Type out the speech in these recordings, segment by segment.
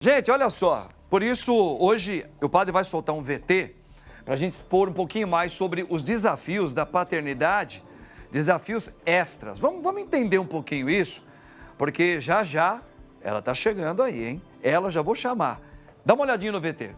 Gente, olha só, por isso hoje o padre vai soltar um VT para a gente expor um pouquinho mais sobre os desafios da paternidade, desafios extras. Vamos entender um pouquinho isso, porque já já ela tá chegando aí, hein? Ela já vou chamar. Dá uma olhadinha no VT.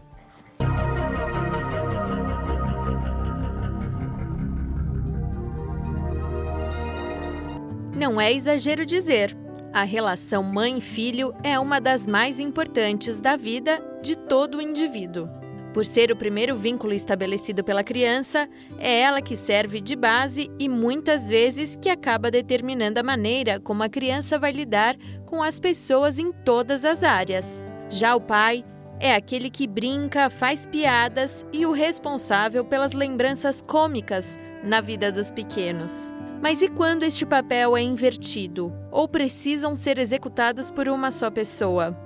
Não é exagero dizer, a relação mãe-filho é uma das mais importantes da vida de todo o indivíduo. Por ser o primeiro vínculo estabelecido pela criança, é ela que serve de base e muitas vezes que acaba determinando a maneira como a criança vai lidar com as pessoas em todas as áreas. Já o pai é aquele que brinca, faz piadas e o responsável pelas lembranças cômicas na vida dos pequenos. Mas e quando este papel é invertido ou precisam ser executados por uma só pessoa?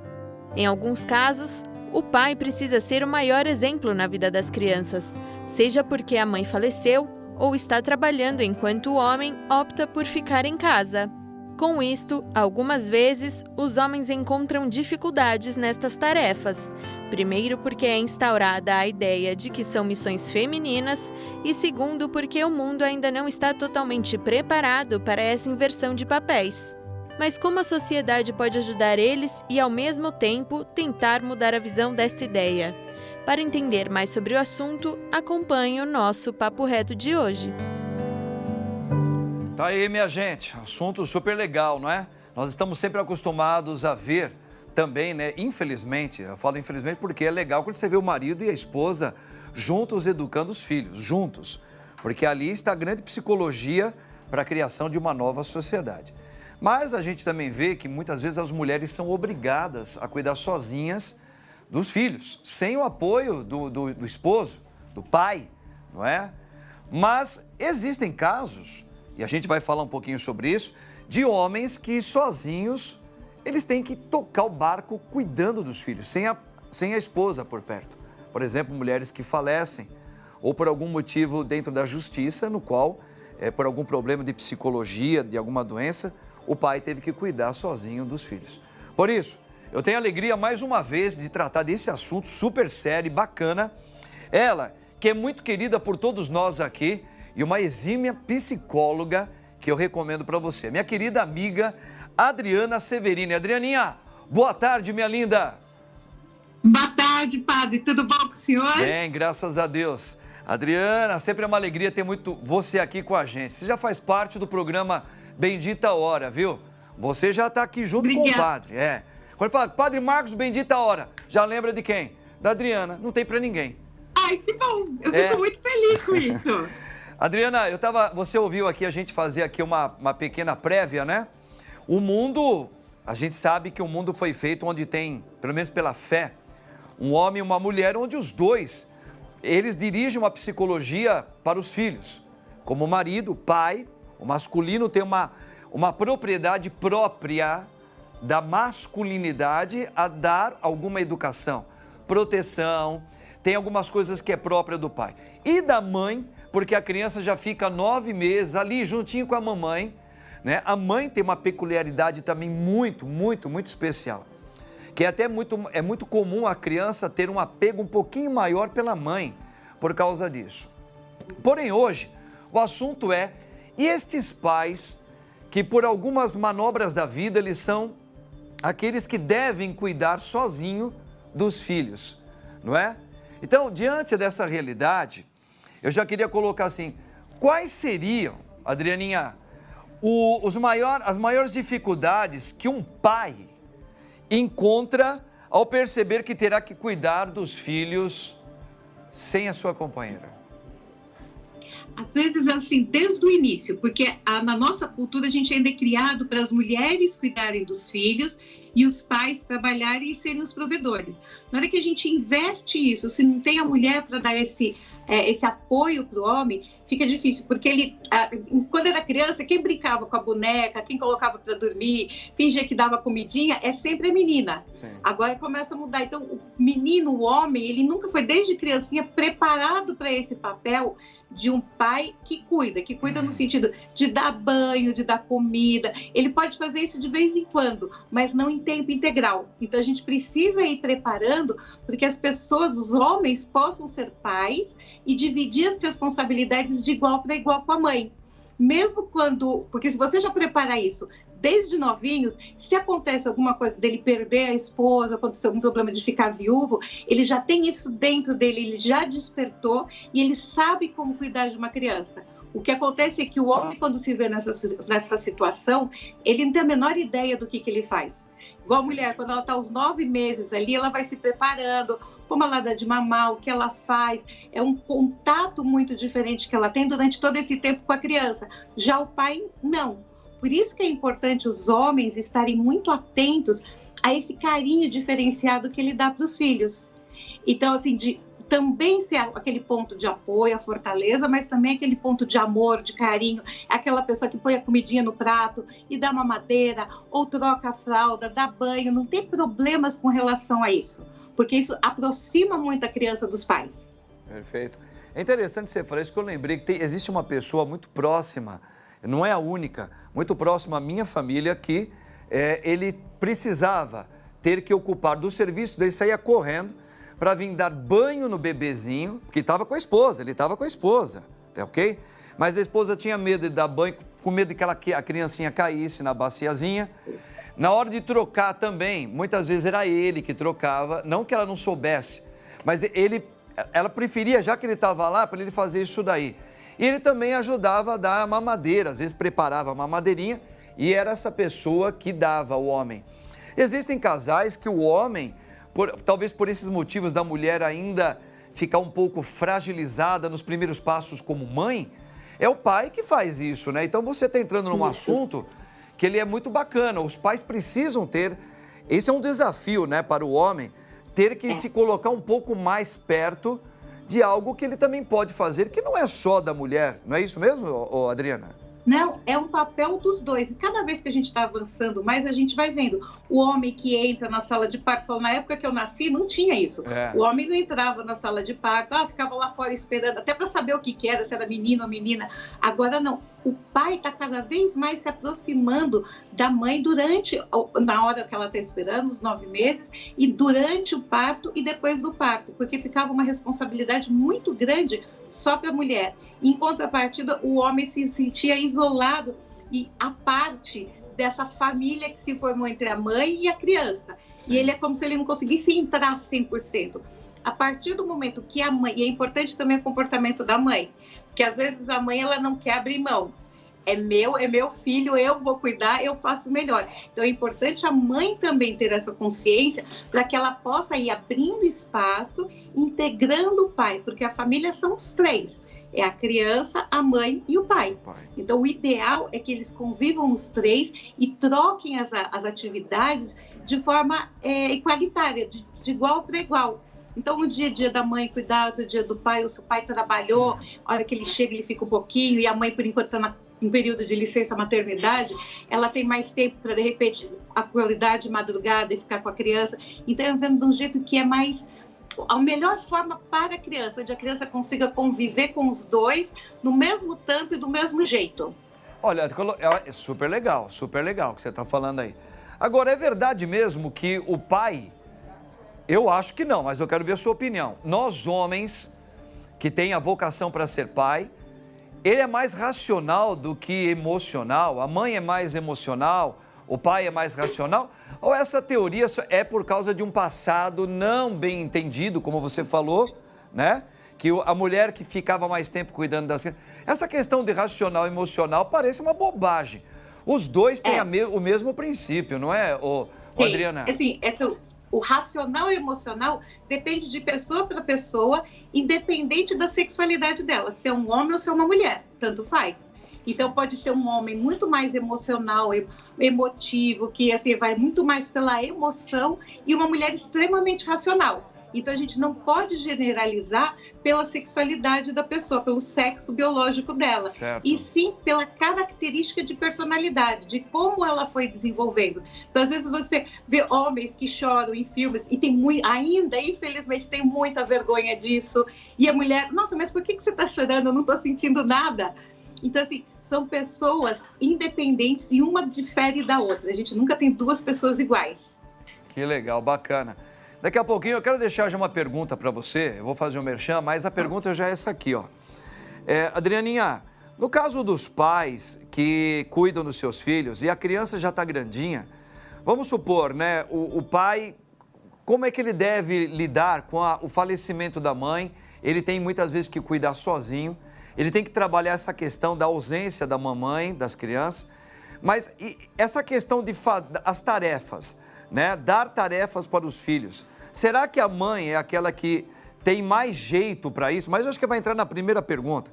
Em alguns casos, o pai precisa ser o maior exemplo na vida das crianças, seja porque a mãe faleceu ou está trabalhando enquanto o homem opta por ficar em casa. Com isto, algumas vezes, os homens encontram dificuldades nestas tarefas. Primeiro, porque é instaurada a ideia de que são missões femininas e segundo, porque o mundo ainda não está totalmente preparado para essa inversão de papéis. Mas como a sociedade pode ajudar eles e, ao mesmo tempo, tentar mudar a visão desta ideia? Para entender mais sobre o assunto, acompanhe o nosso Papo Reto de hoje. Tá aí, minha gente, assunto super legal, não é? Nós estamos sempre acostumados a ver também, né, infelizmente, eu falo infelizmente porque é legal quando você vê o marido e a esposa juntos educando os filhos, juntos, porque ali está a grande psicologia para a criação de uma nova sociedade. Mas a gente também vê que muitas vezes as mulheres são obrigadas a cuidar sozinhas dos filhos, sem o apoio do esposo, do pai, não é? Mas existem casos, e a gente vai falar um pouquinho sobre isso, de homens que sozinhos, eles têm que tocar o barco cuidando dos filhos, sem a esposa por perto. Por exemplo, mulheres que falecem, ou por algum motivo dentro da justiça, no qual, por algum problema de psicologia, de alguma doença, o pai teve que cuidar sozinho dos filhos. Por isso, eu tenho a alegria mais uma vez de tratar desse assunto super sério e bacana. Ela, que é muito querida por todos nós aqui, e uma exímia psicóloga que eu recomendo para você. Minha querida amiga Adriana Severini. Adrianinha, boa tarde, minha linda. Boa tarde, padre. Tudo bom com o senhor? Bem, graças a Deus. Adriana, sempre é uma alegria ter muito você aqui com a gente. Você já faz parte do programa Bendita Hora, viu? Você já está aqui junto com o padre. Quando fala, Padre Marcos, Bendita Hora, já lembra de quem? Da Adriana. Não tem para ninguém. Ai, que bom. Eu fico muito feliz com isso. Adriana, você ouviu aqui a gente fazer aqui uma pequena prévia, né? O mundo, a gente sabe que o mundo foi feito onde tem, pelo menos pela fé, um homem e uma mulher, onde os dois, eles dirigem uma psicologia para os filhos. Como o marido, o pai, o masculino tem uma propriedade própria da masculinidade a dar alguma educação, proteção, tem algumas coisas que é própria do pai. E da mãe, porque a criança já fica 9 meses ali juntinho com a mamãe, né? A mãe tem uma peculiaridade também muito especial, que é muito comum a criança ter um apego um pouquinho maior pela mãe por causa disso. Porém, hoje, o assunto é, e estes pais que por algumas manobras da vida, eles são aqueles que devem cuidar sozinho dos filhos, não é? Então, diante dessa realidade, eu já queria colocar assim, quais seriam, Adrianinha, as maiores dificuldades que um pai encontra ao perceber que terá que cuidar dos filhos sem a sua companheira? Às vezes, assim, desde o início, porque na nossa cultura a gente ainda é criado para as mulheres cuidarem dos filhos e os pais trabalharem e serem os provedores. Na hora que a gente inverte isso, se não tem a mulher para dar esse apoio para o homem, fica difícil, porque ele, quando era criança, quem brincava com a boneca, quem colocava para dormir, fingia que dava comidinha, é sempre a menina. Sim. Agora começa a mudar. Então, o menino, o homem, ele nunca foi, desde criancinha, preparado para esse papel de um pai que cuida no sentido de dar banho, de dar comida. Ele pode fazer isso de vez em quando, mas não em tempo integral. Então a gente precisa ir preparando para que as pessoas, os homens, possam ser pais e dividir as responsabilidades de igual para igual com a mãe. Mesmo quando, porque se você já prepara isso desde novinhos, se acontece alguma coisa dele perder a esposa, acontecer algum problema de ficar viúvo, ele já tem isso dentro dele, ele já despertou e ele sabe como cuidar de uma criança. O que acontece é que o homem, quando se vê nessa situação, ele não tem a menor ideia do que ele faz. Igual a mulher, quando ela está aos 9 meses ali, ela vai se preparando, como ela dá de mamar, o que ela faz. É um contato muito diferente que ela tem durante todo esse tempo com a criança. Já o pai, não. Por isso que é importante os homens estarem muito atentos a esse carinho diferenciado que ele dá para os filhos. Então, assim, de também ser aquele ponto de apoio, a fortaleza, mas também aquele ponto de amor, de carinho, aquela pessoa que põe a comidinha no prato e dá mamadeira, ou troca a fralda, dá banho, não tem problemas com relação a isso, porque isso aproxima muito a criança dos pais. Perfeito. É interessante você falar isso, que eu lembrei que existe uma pessoa muito próxima, não é a única, muito próxima à minha família, que ele precisava ter que ocupar do serviço, daí saía correndo para vir dar banho no bebezinho, porque estava com a esposa, ele estava com a esposa, tá ok? Mas a esposa tinha medo de dar banho, com medo de que a criancinha caísse na baciazinha. Na hora de trocar também, muitas vezes era ele que trocava, não que ela não soubesse, mas ela preferia, já que ele estava lá, para ele fazer isso daí. E ele também ajudava a dar a mamadeira, às vezes preparava a mamadeirinha e era essa pessoa que dava ao homem. Existem casais que o homem, talvez por esses motivos da mulher ainda ficar um pouco fragilizada nos primeiros passos como mãe, é o pai que faz isso, né? Então você está entrando num assunto que ele é muito bacana, os pais precisam ter, esse é um desafio, né, para o homem, ter que se colocar um pouco mais perto de algo que ele também pode fazer, que não é só da mulher, não é isso mesmo, Adriana? Não, é um papel dos dois. E cada vez que a gente está avançando mais, a gente vai vendo. O homem que entra na sala de parto, na época que eu nasci, não tinha isso. O homem não entrava na sala de parto, ficava lá fora esperando, até para saber o que era, se era menino ou menina. Agora não. O pai está cada vez mais se aproximando da mãe na hora que ela está esperando, os 9 meses, e durante o parto e depois do parto, porque ficava uma responsabilidade muito grande só para a mulher. Em contrapartida, o homem se sentia isolado e à parte dessa família que se formou entre a mãe e a criança. Sim. E ele é como se ele não conseguisse entrar 100%. A partir do momento que a mãe, e é importante também o comportamento da mãe, porque às vezes a mãe ela não quer abrir mão. É meu filho, eu vou cuidar, eu faço melhor. Então é importante a mãe também ter essa consciência para que ela possa ir abrindo espaço, integrando o pai, porque a família são os 3. É a criança, a mãe e o pai. Então o ideal é que eles convivam os 3 e troquem as atividades de forma igualitária, de igual para igual. Então, um dia a dia da mãe cuidar, outro dia do pai, ou se o pai trabalhou, a hora que ele chega, ele fica um pouquinho, e a mãe, por enquanto, está em período de licença maternidade, ela tem mais tempo para, de repente, acordar de madrugada e ficar com a criança. Então, eu vendo de um jeito que é mais a melhor forma para a criança, onde a criança consiga conviver com os 2 no mesmo tanto e do mesmo jeito. Olha, é super legal o que você está falando aí. Agora, é verdade mesmo que o pai... Eu acho que não, mas eu quero ver a sua opinião. Nós, homens, que têm a vocação para ser pai, ele é mais racional do que emocional? A mãe é mais emocional? O pai é mais racional? Ou essa teoria é por causa de um passado não bem entendido, como você falou, né? Que a mulher que ficava mais tempo cuidando das crianças. Essa questão de racional e emocional parece uma bobagem. Os dois têm o mesmo princípio, não é, Adriana? Assim, o racional e emocional depende de pessoa para pessoa, independente da sexualidade dela, se é um homem ou se é uma mulher, tanto faz. Então pode ter um homem muito mais emocional, emotivo, que assim, vai muito mais pela emoção, e uma mulher extremamente racional. Então, a gente não pode generalizar pela sexualidade da pessoa, pelo sexo biológico dela, certo. E sim pela característica de personalidade, de como ela foi desenvolvendo. Então, às vezes você vê homens que choram em filmes e tem ainda, infelizmente, tem muita vergonha disso. E a mulher, nossa, mas por que você está chorando? Eu não estou sentindo nada. Então, assim, são pessoas independentes e uma difere da outra. A gente nunca tem duas pessoas iguais. Que legal, bacana. Daqui a pouquinho eu quero deixar já uma pergunta para você, eu vou fazer um merchan, mas a pergunta já é essa aqui, ó. Adrianinha, no caso dos pais que cuidam dos seus filhos e a criança já está grandinha, vamos supor, né, o pai, como é que ele deve lidar com o falecimento da mãe? Ele tem muitas vezes que cuidar sozinho, ele tem que trabalhar essa questão da ausência da mamãe, das crianças, mas essa questão as tarefas, né? Dar tarefas para os filhos. Será que a mãe é aquela que tem mais jeito para isso? Mas eu acho que vai entrar na primeira pergunta.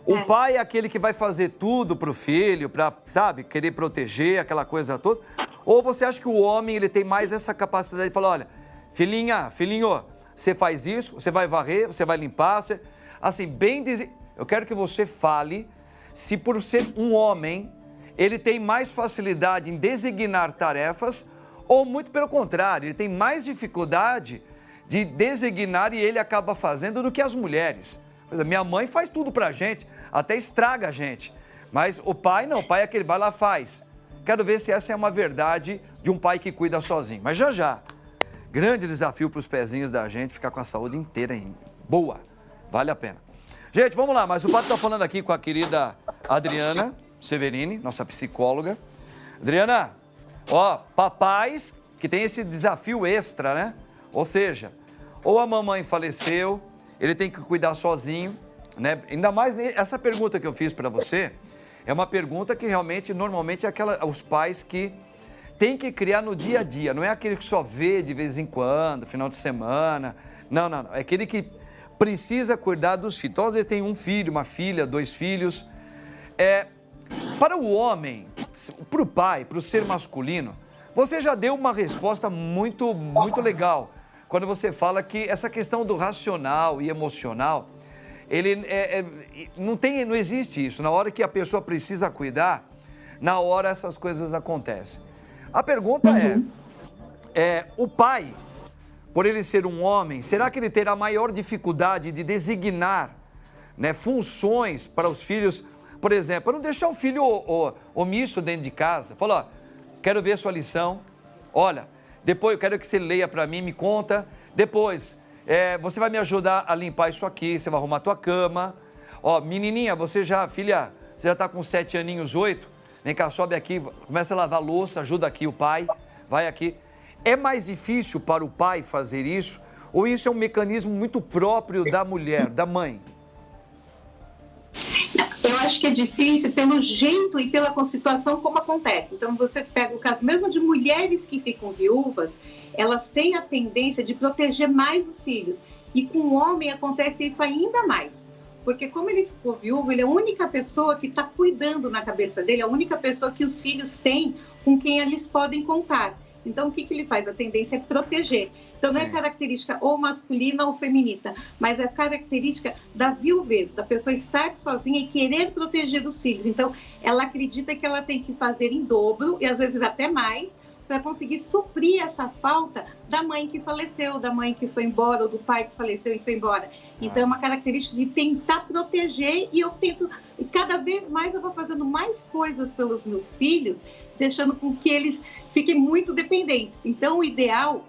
O pai é aquele que vai fazer tudo para o filho, para, sabe, querer proteger, aquela coisa toda? Ou você acha que o homem ele tem mais essa capacidade de falar, olha, filhinho, você faz isso, você vai varrer, você vai limpar, assim, eu quero que você fale se por ser um homem, ele tem mais facilidade em designar tarefas ou muito pelo contrário, ele tem mais dificuldade de designar e ele acaba fazendo do que as mulheres. Por exemplo, minha mãe faz tudo pra gente, até estraga a gente. Mas o pai não, o pai é aquele, vai lá, faz. Quero ver se essa é uma verdade de um pai que cuida sozinho. Mas já, grande desafio para os pezinhos da gente ficar com a saúde inteira boa. Vale a pena. Gente, vamos lá, mas o padre está falando aqui com a querida Adriana Severini, nossa psicóloga. Adriana, ó, papais que tem esse desafio extra, né? Ou seja, ou a mamãe faleceu, ele tem que cuidar sozinho, né? Ainda mais essa pergunta que eu fiz para você, é uma pergunta que realmente, normalmente, é os pais que têm que criar no dia a dia, não é aquele que só vê de vez em quando, final de semana, não, é aquele que precisa cuidar dos filhos. Então, às vezes tem um filho, uma filha, 2 filhos. Para o homem, para o pai, para o ser masculino, você já deu uma resposta muito, muito legal. Quando você fala que essa questão do racional e emocional, não existe isso. Na hora que a pessoa precisa cuidar, na hora essas coisas acontecem. A pergunta o pai, por ele ser um homem, será que ele terá maior dificuldade de designar, né, funções para os filhos? Por exemplo, para não deixar o filho omisso dentro de casa. Fala, ó, quero ver a sua lição. Olha, depois eu quero que você leia para mim, me conta. Depois, você vai me ajudar a limpar isso aqui, você vai arrumar a tua cama. Ó, menininha, filha, você já está com 7 aninhos, 8? Vem cá, sobe aqui, começa a lavar a louça, ajuda aqui o pai, vai aqui. É mais difícil para o pai fazer isso? Ou isso é um mecanismo muito próprio da mulher, da mãe? Eu acho que é difícil pelo jeito e pela situação como acontece. Então, você pega o caso mesmo de mulheres que ficam viúvas, elas têm a tendência de proteger mais os filhos. E com o homem acontece isso ainda mais. Porque como ele ficou viúvo, ele é a única pessoa que está cuidando na cabeça dele, a única pessoa que os filhos têm com quem eles podem contar. Então, o que ele faz? A tendência é proteger. Então, não é característica ou masculina ou feminina, mas é característica da viuvez, da pessoa estar sozinha e querer proteger os filhos. Então, ela acredita que ela tem que fazer em dobro, e às vezes até mais, para conseguir suprir essa falta da mãe que faleceu, da mãe que foi embora, ou do pai que faleceu e foi embora. Então, é uma característica de tentar proteger, e eu tento, cada vez mais eu vou fazendo mais coisas pelos meus filhos, deixando com que eles fiquem muito dependentes. Então, o ideal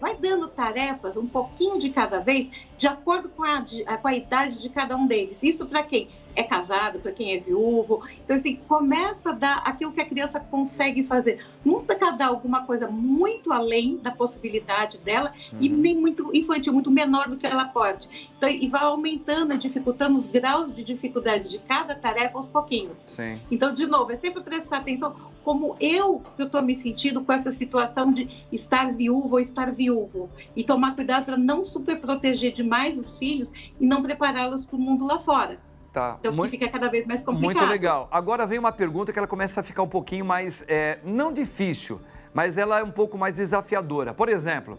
vai dando tarefas, um pouquinho de cada vez, de acordo com a idade de cada um deles. Isso para quem é casado, para quem é viúvo. Então, assim, começa a dar aquilo que a criança consegue fazer. Nunca dar alguma coisa muito além da possibilidade dela e nem muito infantil, muito menor do que ela pode. Então, e vai aumentando e dificultando os graus de dificuldade de cada tarefa aos pouquinhos. Sim. Então, de novo, é sempre prestar atenção como eu estou me sentindo com essa situação de estar viúvo ou estar viúvo. E tomar cuidado para não superproteger demais os filhos e não prepará-los para o mundo lá fora. Tá. Então, que fica cada vez mais complicado. Muito legal. Agora vem uma pergunta que ela começa a ficar um pouquinho mais, não difícil, mas ela é um pouco mais desafiadora. Por exemplo,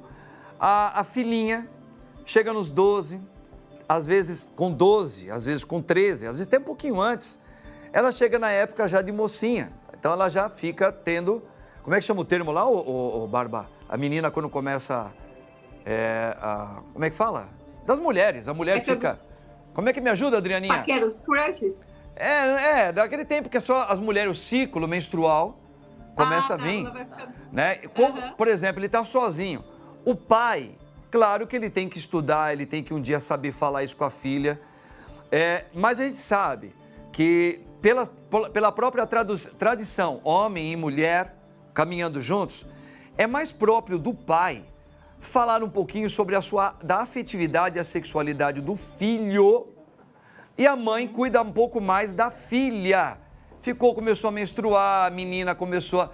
a filhinha chega nos 12, às vezes com 12, às vezes com 13, às vezes até um pouquinho antes, ela chega na época já de mocinha. Então ela já fica tendo, como é que chama o termo lá, o Barba? A menina quando começa, como é que fala? Das mulheres, a mulher fica... Como é que me ajuda, Adrianinha? Paqueros, crushes. Daquele tempo que é só as mulheres, o ciclo menstrual começa a vir, né? Como, por exemplo, ele está sozinho. O pai, claro que ele tem que estudar, ele tem que um dia saber falar isso com a filha, mas a gente sabe que pela própria tradição, homem e mulher caminhando juntos, é mais próprio do pai falar um pouquinho sobre da afetividade e a sexualidade do filho, e a mãe cuida um pouco mais da filha. Começou a menstruar, a menina começou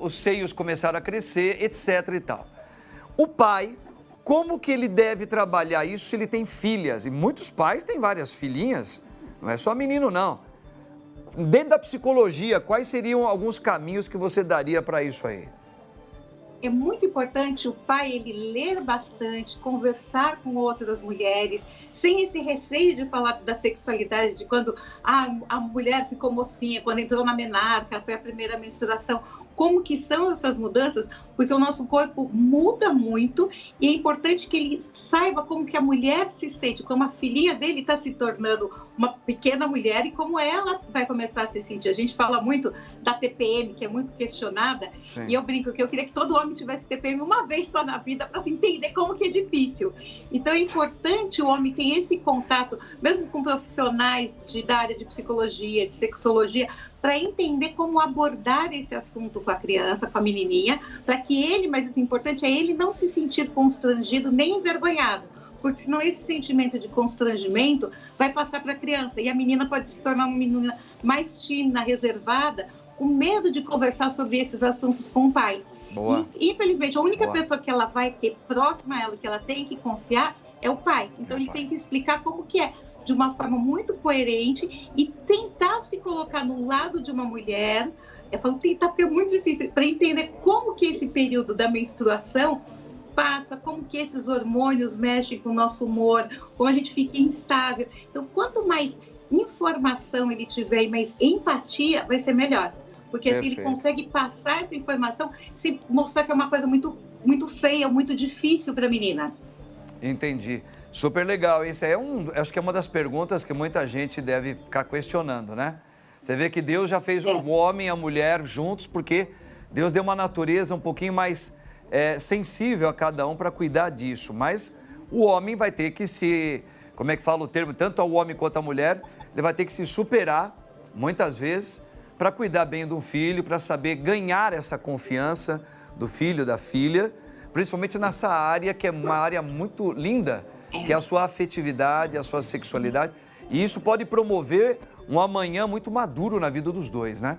os seios começaram a crescer, etc e tal. O pai, como que ele deve trabalhar isso se ele tem filhas? E muitos pais têm várias filhinhas, não é só menino não. Dentro da psicologia, quais seriam alguns caminhos que você daria para isso aí? É muito importante o pai ele ler bastante, conversar com outras mulheres, sem esse receio de falar da sexualidade, de quando a mulher ficou mocinha, quando entrou na menarca, foi a primeira menstruação. Como que são essas mudanças? Porque o nosso corpo muda muito e é importante que ele saiba como que a mulher se sente, como a filhinha dele está se tornando uma pequena mulher e como ela vai começar a se sentir. A gente fala muito da TPM, que é muito questionada, Sim. E eu brinco que eu queria que todo homem tivesse TPM uma vez só na vida para se entender como que é difícil. Então é importante o homem ter esse contato, mesmo com profissionais da área de psicologia, de sexologia, para entender como abordar esse assunto com a criança, com a menininha, para que ele, mas o importante é ele não se sentir constrangido nem envergonhado, porque senão esse sentimento de constrangimento vai passar para a criança e a menina pode se tornar uma menina mais tímida, reservada, com medo de conversar sobre esses assuntos com o pai. Boa. E, infelizmente, a única pessoa que ela vai ter próxima a ela, que ela tem que confiar, é o pai. Então, ele tem que explicar como que é, de uma forma muito coerente e tentar se colocar no lado de uma mulher, tentar, porque é muito difícil, para entender como que esse período da menstruação passa, como que esses hormônios mexem com o nosso humor, como a gente fica instável. Então, quanto mais informação ele tiver e mais empatia, vai ser melhor. Porque assim ele consegue passar essa informação sem mostrar que é uma coisa muito, muito feia, muito difícil para a menina. Entendi. Super legal. Isso é acho que é uma das perguntas que muita gente deve ficar questionando, né? Você vê que Deus já fez o homem e a mulher juntos, porque Deus deu uma natureza um pouquinho mais sensível a cada um para cuidar disso. Mas o homem vai ter que como é que fala o termo? Tanto o homem quanto a mulher, ele vai ter que se superar, muitas vezes, para cuidar bem do filho, para saber ganhar essa confiança do filho, da filha, principalmente nessa área que é uma área muito linda, que é a sua afetividade, a sua sexualidade. E isso pode promover um amanhã muito maduro na vida dos dois, né?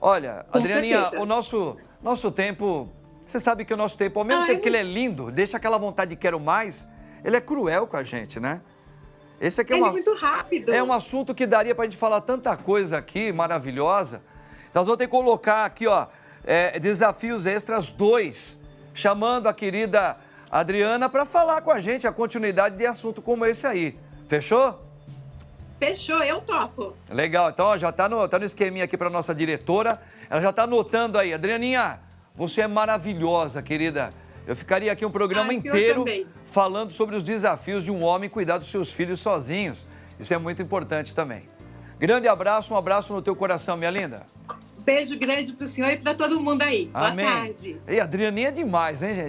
Olha, Adrianinha, o nosso tempo, você sabe que o nosso tempo, ao mesmo tempo que ele é lindo, deixa aquela vontade de quero mais, ele é cruel com a gente, né? Esse aqui é muito rápido. É um assunto que daria para a gente falar tanta coisa aqui, maravilhosa. Nós vamos ter que colocar aqui, ó, Desafios Extras 2, chamando a querida Adriana para falar com a gente a continuidade de assunto como esse aí. Fechou? Fechou, eu topo. Legal, então ó, já tá no esqueminha aqui para nossa diretora. Ela já está anotando aí. Adrianinha, você é maravilhosa, querida. Eu ficaria aqui um programa inteiro falando sobre os desafios de um homem cuidar dos seus filhos sozinhos. Isso é muito importante também. Grande abraço, um abraço no teu coração, minha linda. Beijo grande pro senhor e para todo mundo aí. Amém. Boa tarde. E a Adrianinha é demais, hein, gente?